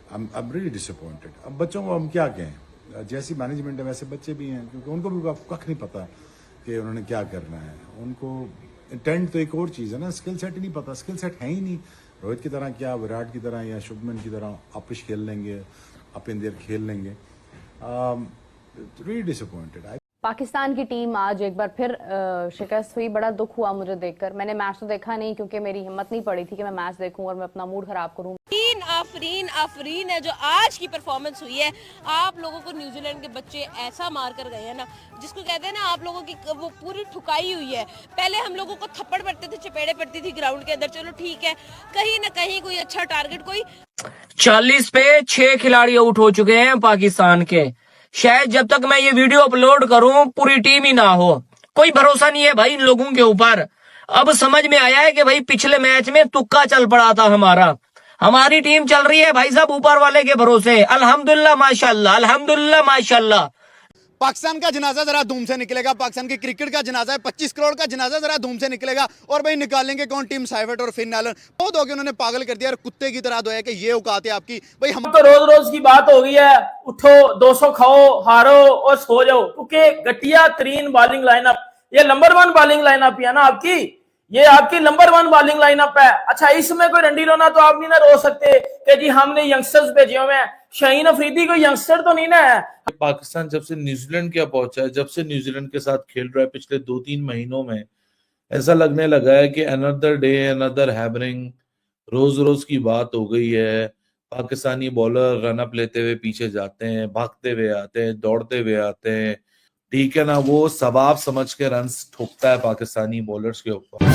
I am really disappointed. अब बच्चों को हम क्या कहें, जैसी मैनेजमेंट है वैसे बच्चे भी हैं, क्योंकि उनको भी कख नहीं पता कि उन्होंने क्या करना है। उनको इंटेंट तो एक और चीज़ है ना, स्किल सेट ही नहीं पता, स्किल सेट है ही नहीं। रोहित की तरह क्या, विराट की तरह या शुभमन की तरह आपस खेल लेंगे, अप इन देयर खेल लेंगे। Really disappointed. पाकिस्तान की टीम आज एक बार फिर शिकस्त हुई। बड़ा दुख हुआ मुझे देखकर। मैंने मैच तो देखा नहीं क्योंकि मेरी हिम्मत नहीं पड़ी थी कि मैं मैच देखूं और मैं अपना मूड खराब करूं। आफरीन है जो आज की परफॉर्मेंस हुई है। आप लोगों को न्यूजीलैंड के बच्चे ऐसा मार कर गए हैं ना, जिसको कहते हैं ना, आप लोगों की वो पूरी ठुकाई हुई है। पहले हम लोगों को थप्पड़ पड़ते थे, चपेड़े पड़ती थी ग्राउंड के अंदर, चलो ठीक है, कहीं ना कहीं कोई अच्छा टारगेट, कोई 40 पे 6 खिलाड़ी आउट हो चुके हैं पाकिस्तान के। शायद जब तक मैं ये वीडियो अपलोड करूं पूरी टीम ही ना हो। कोई भरोसा नहीं है भाई इन लोगों के ऊपर। अब समझ में आया है कि भाई पिछले मैच में तुक्का चल पड़ा था हमारा। हमारी टीम चल रही है भाई साहब ऊपर वाले के भरोसे। अल्हम्दुलिल्लाह माशाल्लाह, अल्हम्दुलिल्लाह माशाल्लाह। पाकिस्तान का जनाजा जरा धूम से निकलेगा। पाकिस्तान की क्रिकेट का जनाजा है, 25 करोड़ का जनाजा जरा धूम से निकलेगा। और भाई निकालेंगे कौन? टिम साइवर्ट और फिन एलन। बहुत हो गया, उन्होंने पागल कर दिया, कुत्ते की तरह धोया कि ये औकात है आपकी। भाई हम तो रोज रोज की बात हो गई है, उठो 200 खाओ, हारो और सो जाओ, क्योंकि घटिया तरीन बॉलिंग लाइनअप, ये नंबर 1 बॉलिंग लाइनअप है ना आपकी, ये आपकी नंबर 1 बॉलिंग लाइनअप है। अच्छा, इसमें कोई रंडी रोना तो आप नहीं ना रो सकते कि जी हमने यंगस्टर्स भेजे हुए हैं। शाहीन अफरीदी कोई यंगस्टर तो नहीं ना है। पाकिस्तान जब से न्यूजीलैंड क्या पहुंचा है, जब से न्यूजीलैंड के साथ खेल रहा है पिछले 2-3 महीनों में, ऐसा लगने लगा है कि अनदर डे अनदर हैपनिंग, रोज रोज की बात हो गई है। पाकिस्तानी बॉलर रन अप लेते हुए पीछे जाते हैं, भागते हुए आते हैं, दौड़ते हुए आते हैं, ठीक है ना, वो सवाब समझ के रन ठोकता है पाकिस्तानी बॉलर्स के ऊपर।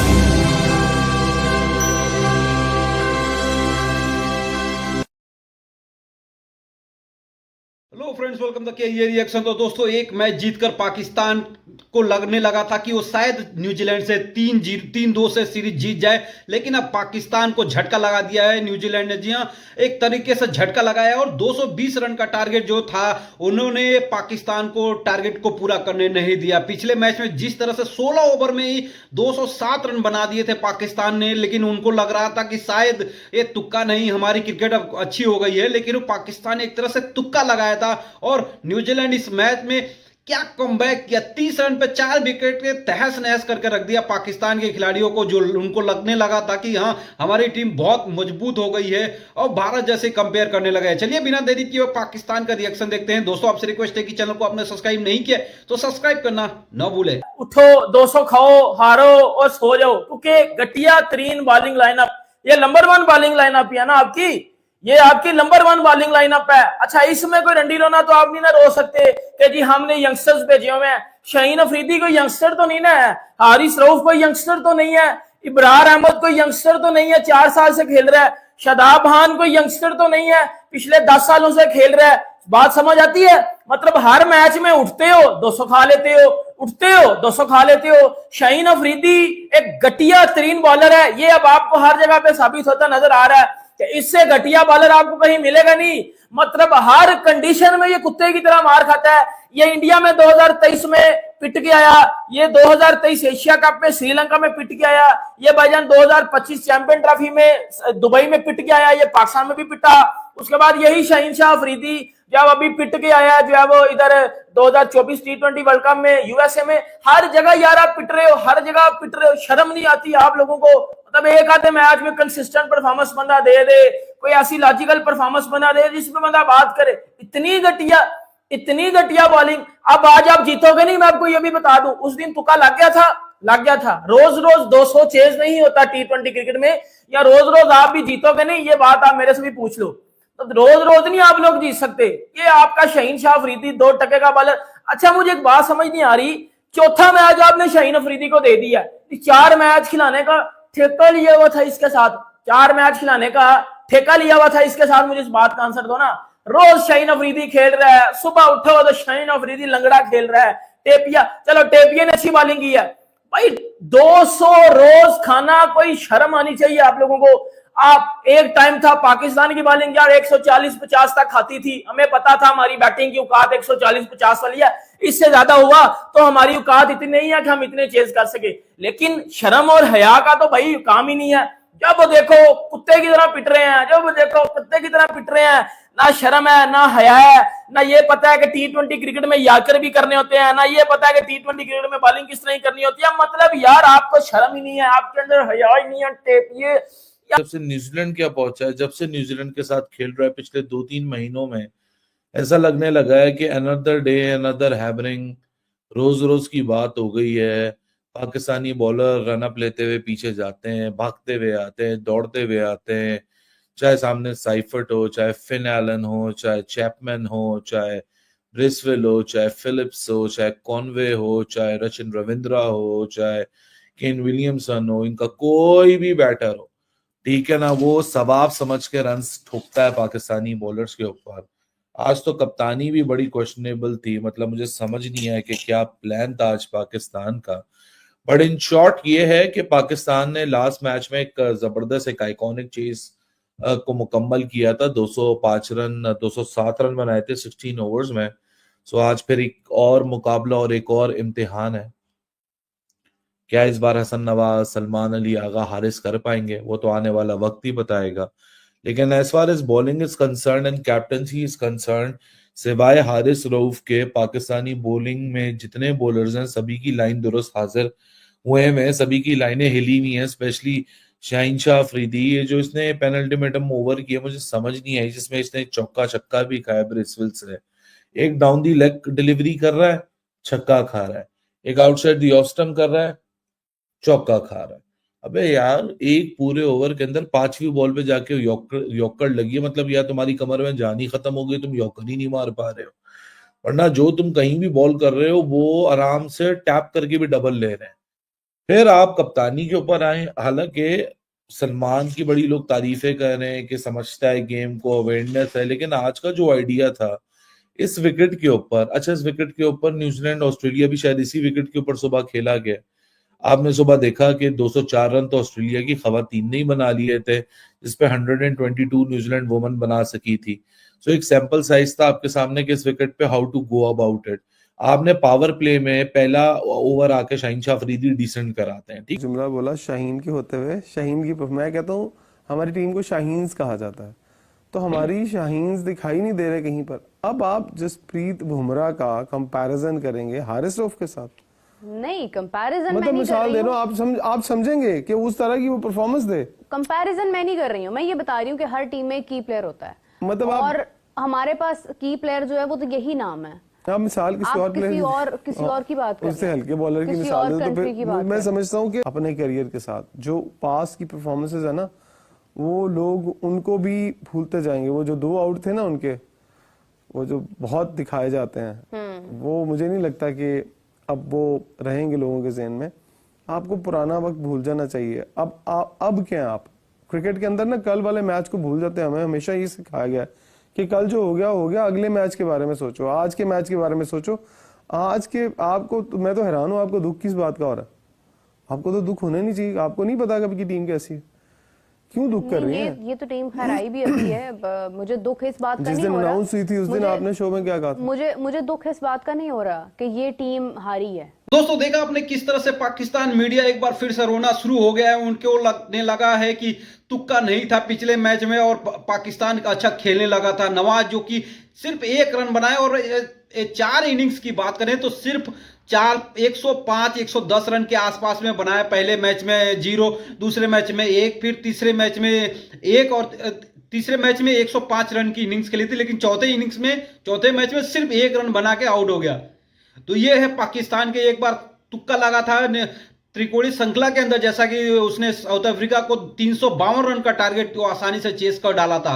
हेलो फ्रेंड्स, वेलकम द ये रिएक्शन। तो दोस्तों, एक मैच जीतकर पाकिस्तान को लगने लगा था कि वो शायद न्यूजीलैंड से 3-2 से सीरीज जीत जाए, लेकिन अब पाकिस्तान को झटका लगा दिया है न्यूजीलैंड ने। जी हां, एक तरीके से झटका लगाया और 220 रन का टारगेट जो था, उन्होंने पाकिस्तान को टारगेट को पूरा करने नहीं दिया। पिछले मैच में जिस तरह से 16 ओवर में ही 207 रन बना दिए थे पाकिस्तान ने, लेकिन उनको लग रहा था कि शायद ये तुक्का नहीं, हमारी क्रिकेट अब अच्छी हो गई है, लेकिन वो पाकिस्तान ने एक तरह से तुक्का लगाया था और न्यूजीलैंड इस मैच में क्या कमबैक किया। 30 रन पे 4 विकेट के तहस नहस करके रख दिया पाकिस्तान के खिलाड़ियों को, जो उनको लगने लगा था कि हाँ हमारी टीम बहुत मजबूत हो गई है और भारत जैसे कंपेयर करने लगा है। चलिए बिना देरी किए पाकिस्तान का रिएक्शन देखते हैं। दोस्तों, आपसे रिक्वेस्ट है कि चैनल को आपने सब्सक्राइब नहीं किया तो सब्सक्राइब करना न भूले। उठो 200 खाओ, हारो और सो जाओ, क्योंकि घटिया तरीन बॉलिंग लाइनअप, ये नंबर 1 बॉलिंग लाइनअप है ना आपकी, ये आपकी नंबर 1 बॉलिंग लाइनअप है। अच्छा, इसमें कोई रंडी रोना तो आप नहीं ना रो सकते कि जी हमने यंगस्टर्स भेजे हुए हैं। शाहीन अफरीदी कोई यंगस्टर तो नहीं ना है, हारिस रऊफ कोई यंगस्टर तो नहीं है, इब्रार अहमद कोई यंगस्टर तो नहीं है, 4 साल से खेल रहा है, शादाब खान कोई यंगस्टर तो नहीं है, पिछले 10 सालों से खेल रहा है। बात समझ आती है? मतलब हर मैच में उठते हो 200 खा लेते हो, उठते हो 200 खा लेते हो। शाहीन अफरीदी एक घटिया तरीन बॉलर है, ये अब आपको हर जगह पे साबित होता नजर आ रहा है कि इससे घटिया बॉलर आपको कहीं मिलेगा नहीं। मतलब हर कंडीशन में ये कुत्ते की तरह मार खाता है। ये इंडिया में 2023 में पिट के आया, ये 2023 एशिया कप में श्रीलंका में पिट के आया, ये भाईजान 2025 चैंपियन ट्रॉफी में दुबई में पिट के आया, ये पाकिस्तान में भी पिटा। उसके बाद यही शाहीन शाह अफरीदी जब अभी पिट के आया, जो है वो इधर 2024 T20 वर्ल्ड कप में यूएसए में, हर जगह यार आप पिट रहे हो, हर जगह आप पिट रहे हो। शर्म नहीं आती आप लोगों को? मतलब एक आधे मैच में कंसिस्टेंट परफॉर्मेंस बंदा दे दे, कोई ऐसी लॉजिकल परफॉर्मेंस बना दे जिसमें बंदा बात करे। इतनी घटिया बॉलिंग। अब आज आप जीतोगे नहीं, मैं आपको ये भी बता दूं। उस दिन तुक्का लग गया था। रोज रोज 200 चेज नहीं होता T20 क्रिकेट में, या रोज रोज आप भी जीतोगे नहीं, ये बात आप मेरे से भी पूछ लो। तो रोज रोज नहीं आप लोग जीत सकते। ये आपका शाहीन शाह अफरीदी 2 टके का बॉलर। अच्छा, मुझे एक बात समझ नहीं आ रही, चौथा मैच आपने शाहीन अफरीदी को दे दिया, 4 मैच खिलाने का ठेका लिया हुआ था इसके साथ, 4 मैच खिलाने का ठेका लिया हुआ था इसके साथ। मुझे इस बात का आंसर दो ना। रोज शाहीन अफरीदी खेल रहा है, सुबह उठो तो शाहीन अफरीदी लंगड़ा खेल रहा है। टेपिया, चलो टेपिया ने अच्छी बॉलिंग की है भाई, 200 रोज खाना, कोई शर्म आनी चाहिए आप लोगों को। आप एक टाइम था पाकिस्तान की बॉलिंग यार 140-50 तक खाती थी, हमें पता था हमारी बैटिंग की औकात 140-50 वाली है, इससे ज्यादा हुआ तो हमारी औकात इतनी नहीं है कि हम इतने चेज कर सके। लेकिन शर्म और हया का तो भाई काम ही नहीं है। जब देखो कुत्ते की तरह पिट रहे हैं, जब देखो कुत्ते की तरह पिट रहे हैं। ना शर्म है, ना हया है, ना ये पता है कि T20 क्रिकेट में याकर भी करने होते हैं, ना ये पता है कि T20 क्रिकेट में बॉलिंग किस तरह करनी होती है। मतलब यार आपको शर्म ही नहीं है, आपके अंदर हया ही नहीं है। टेप ये जब से न्यूजीलैंड क्या पहुंचा है, जब से न्यूजीलैंड के साथ खेल रहा है पिछले 2-3 महीनों में, ऐसा लगने लगा है कि अनदर डे अनदर हैपनिंग, रोज रोज की बात हो गई है। पाकिस्तानी बॉलर रन अप लेते हुए पीछे जाते हैं, भागते हुए आते हैं, दौड़ते हुए आते हैं, चाहे सामने साइफर्ट हो, चाहे फिन एलन हो, चाहे चैपमैन हो, चाहे ब्रिसवेल हो, चाहे फिलिप्स हो, चाहे कॉनवे हो, चाहे रचिन रविंद्रा हो, चाहे केन विलियमसन हो, इनका कोई भी बैटर हो, ठीक है ना, वो सवाब समझ के रन ठोकता है पाकिस्तानी बॉलर्स के ऊपर। आज तो कप्तानी भी बड़ी क्वेश्चनेबल थी, मतलब मुझे समझ नहीं आया कि क्या प्लान था आज पाकिस्तान का। बट इन शॉर्ट ये है कि पाकिस्तान ने लास्ट मैच में एक जबरदस्त एक आइकॉनिक चेज को मुकम्मल किया था। 205 रन 207 रन बनाए थे 16 ओवर्स में। सो आज फिर एक और मुकाबला और एक और इम्तिहान है। क्या इस बार हसन नवाज, सलमान अली, आगा हारिस कर पाएंगे, वो तो आने वाला वक्त ही बताएगा। लेकिन as far as bowling is concern and captaincy is concern, सिवाय हारिस रऊफ के पाकिस्तानी बॉलिंग में जितने बॉलर्स हैं सभी की लाइन दुरुस्त हाजिर हुए हैं, सभी की लाइनें हिली हुई हैं। स्पेशली शाहीन शाह अफरीदी, ये जो इसने पेनल्टीमेटम ओवर किया मुझे समझ नहीं आई, जिसमें इसने चौका छक्का भी खाया ब्रिसवेल से। एक डाउन दी लेग डिलीवरी कर रहा है, छक्का खा रहा है, एक आउटसाइड दी ऑफ स्टंप कर रहा है, चौका खा रहा है। अबे यार एक पूरे ओवर के अंदर 5वीं बॉल पे जाके यॉर्कर लगी है, मतलब यार तुम्हारी कमर में जान ही खत्म हो गई, तुम यॉर्कर ही नहीं मार पा रहे हो। वरना जो तुम कहीं भी बॉल कर रहे हो वो आराम से टैप करके भी डबल ले रहे हैं। फिर आप कप्तानी के ऊपर आए, हालांकि सलमान की बड़ी लोग तारीफें कर रहे हैं कि समझता है गेम को, अवेयरनेस है, लेकिन आज का जो आइडिया था इस विकेट के ऊपर, अच्छा इस विकेट के ऊपर न्यूजीलैंड ऑस्ट्रेलिया भी शायद इसी विकेट के ऊपर सुबह खेला गया। आपने सुबह देखा कि 204 रन तो ऑस्ट्रेलिया की खवातीन ने ही बना लिए थे, जिसपे 122 न्यूजीलैंड वुमन बना सकी थी। सो एक सैंपल साइज था आपके सामने कि इस विकेट पे how to go about it. आपने पावर प्ले में पहला ओवर आके शाहीन शाह अफरीदी डिसेंट कराते हैं, ठीक। जुमला बोला शाहीन के होते हुए, शाहीन की मैं कहता हूँ हमारी टीम को शाहीन्स कहा जाता है, तो हमारी शाहीन्स दिखाई नहीं दे रहे कहीं पर। अब आप जसप्रीत बुमराह का कंपैरिजन करेंगे हारिस रऊफ के साथ, नहीं कंपैरिजन मतलब मिसाल दे रहा हूँ, आप समझेंगे कि उस तरह की वो परफॉर्मेंस दे। कंपैरिजन मैं नहीं कर रही हूँ, मैं ये बता रही हूँ कि हर टीम में एक की प्लेयर होता है, मतलब और हमारे पास की प्लेयर जो है वो तो यही नाम है। आप मिसाल किसी और की बात कर, उससे हल्के बॉलर की मिसाल दे तो फिर मैं समझता हूँ कि अपने करियर के साथ जो पास की परफॉर्मेंसेज है ना, वो लोग उनको भी भूलते जाएंगे। वो जो 2 आउट थे ना उनके, वो जो बहुत दिखाए जाते हैं, वो मुझे नहीं लगता कि अब वो रहेंगे लोगों के ज़हन में। आपको पुराना वक्त भूल जाना चाहिए। अब क्या आप क्रिकेट के अंदर ना कल वाले मैच को भूल जाते हैं। हमें हमेशा ये सिखाया गया कि कल जो हो गया, अगले मैच के बारे में सोचो, आज के मैच के बारे में सोचो। आज के आपको मैं तो हैरान हूँ, आपको दुख किस बात का हो रहा है? आपको तो दुख होना नहीं चाहिए। आपको नहीं पता कब की टीम कैसी है, क्यों दुख कर रही है? ये तो टीम हराई भी अभी है। मुझे दुख इस बात का जिस नहीं दिन हो रहा। अनाउंस हुई थी उस दिन आपने शो में क्या कहा था? मुझे दुख इस बात का नहीं हो रहा कि ये टीम हारी है। दोस्तों देखा आपने किस तरह से पाकिस्तान मीडिया एक बार फिर से रोना शुरू हो गया है। उनको लगने लगा है कि तुक्का नहीं था पिछले मैच में और पाकिस्तान का अच्छा खेलने लगा था। नवाज जो कि सिर्फ 1 रन बनाए और 4 इनिंग्स की बात करें तो सिर्फ 105-110 रन के आसपास में बनाया। पहले मैच में 0, दूसरे मैच में 1, फिर तीसरे मैच में 1 और तीसरे मैच में 105 रन की इनिंग्स खेली थी। लेकिन चौथे मैच में सिर्फ 1 रन बना के आउट हो गया। तो ये है पाकिस्तान के एक बार तुक्का लगा था त्रिकोणीय श्रृंखला के अंदर, जैसा कि उसने साउथ अफ्रीका को 352 रन का टारगेट आसानी से चेस कर डाला था।